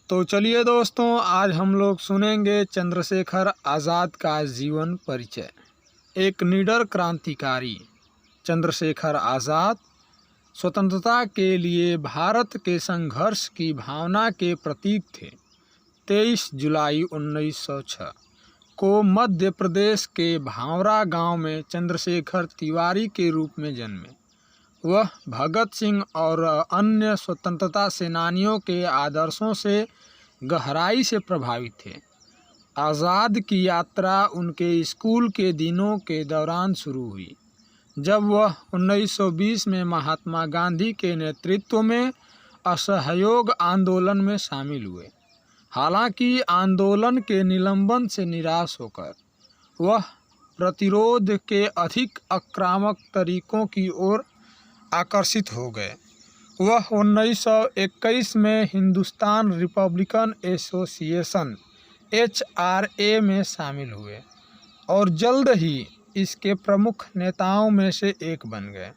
तो चलिए दोस्तों, आज हम लोग सुनेंगे चंद्रशेखर आज़ाद का जीवन परिचय। एक निडर क्रांतिकारी चंद्रशेखर आज़ाद स्वतंत्रता के लिए भारत के संघर्ष की भावना के प्रतीक थे। 23 जुलाई 1906 को मध्य प्रदेश के भांवरा गांव में चंद्रशेखर तिवारी के रूप में जन्मे। वह भगत सिंह और अन्य स्वतंत्रता सेनानियों के आदर्शों से गहराई से प्रभावित थे। आज़ाद की यात्रा उनके स्कूल के दिनों के दौरान शुरू हुई, जब वह 1920 में महात्मा गांधी के नेतृत्व में असहयोग आंदोलन में शामिल हुए। हालांकि आंदोलन के निलंबन से निराश होकर वह प्रतिरोध के अधिक आक्रामक तरीकों की ओर आकर्षित हो गए। वह 1921 में हिंदुस्तान रिपब्लिकन एसोसिएशन HRA में शामिल हुए और जल्द ही इसके प्रमुख नेताओं में से एक बन गए।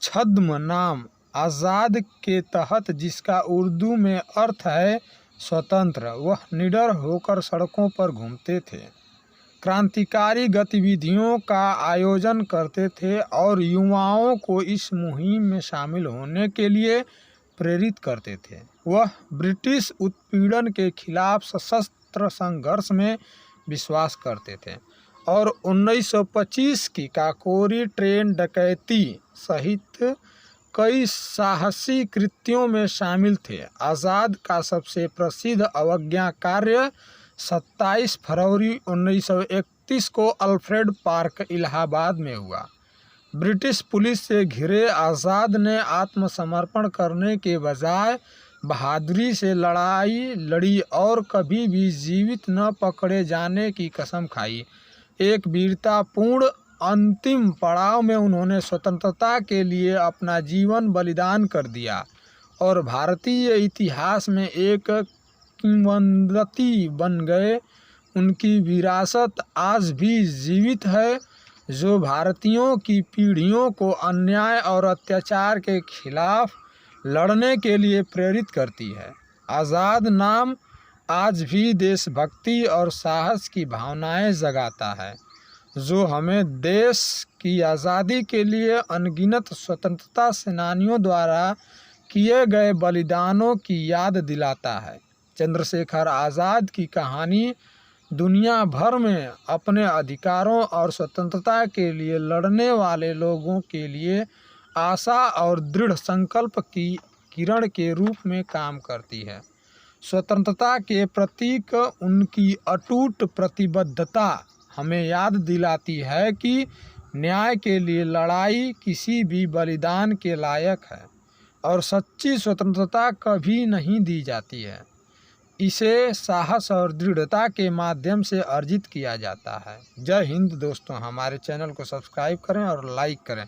छद्म नाम आज़ाद के तहत, जिसका उर्दू में अर्थ है स्वतंत्र, वह निडर होकर सड़कों पर घूमते थे, क्रांतिकारी गतिविधियों का आयोजन करते थे और युवाओं को इस मुहिम में शामिल होने के लिए प्रेरित करते थे। वह ब्रिटिश उत्पीड़न के खिलाफ सशस्त्र संघर्ष में विश्वास करते थे और 1925 की काकोरी ट्रेन डकैती सहित कई साहसी कृत्यों में शामिल थे। आज़ाद का सबसे प्रसिद्ध अवज्ञा कार्य 27 फरवरी 1931 को अल्फ्रेड पार्क इलाहाबाद में हुआ। ब्रिटिश पुलिस से घिरे आज़ाद ने आत्मसमर्पण करने के बजाय बहादुरी से लड़ाई लड़ी और कभी भी जीवित न पकड़े जाने की कसम खाई। एक वीरतापूर्ण अंतिम पड़ाव में उन्होंने स्वतंत्रता के लिए अपना जीवन बलिदान कर दिया और भारतीय इतिहास में एक किंवदंती बन गए। उनकी विरासत आज भी जीवित है, जो भारतीयों की पीढ़ियों को अन्याय और अत्याचार के खिलाफ लड़ने के लिए प्रेरित करती है। आज़ाद नाम आज भी देशभक्ति और साहस की भावनाएं जगाता है, जो हमें देश की आज़ादी के लिए अनगिनत स्वतंत्रता सेनानियों द्वारा किए गए बलिदानों की याद दिलाता है। चंद्रशेखर आज़ाद की कहानी दुनिया भर में अपने अधिकारों और स्वतंत्रता के लिए लड़ने वाले लोगों के लिए आशा और दृढ़ संकल्प की किरण के रूप में काम करती है। स्वतंत्रता के प्रतीक उनकी अटूट प्रतिबद्धता हमें याद दिलाती है कि न्याय के लिए लड़ाई किसी भी बलिदान के लायक है और सच्ची स्वतंत्रता कभी नहीं दी जाती है। इसे साहस और दृढ़ता के माध्यम से अर्जित किया जाता है। जय हिंद दोस्तों, हमारे चैनल को सब्सक्राइब करें और लाइक करें।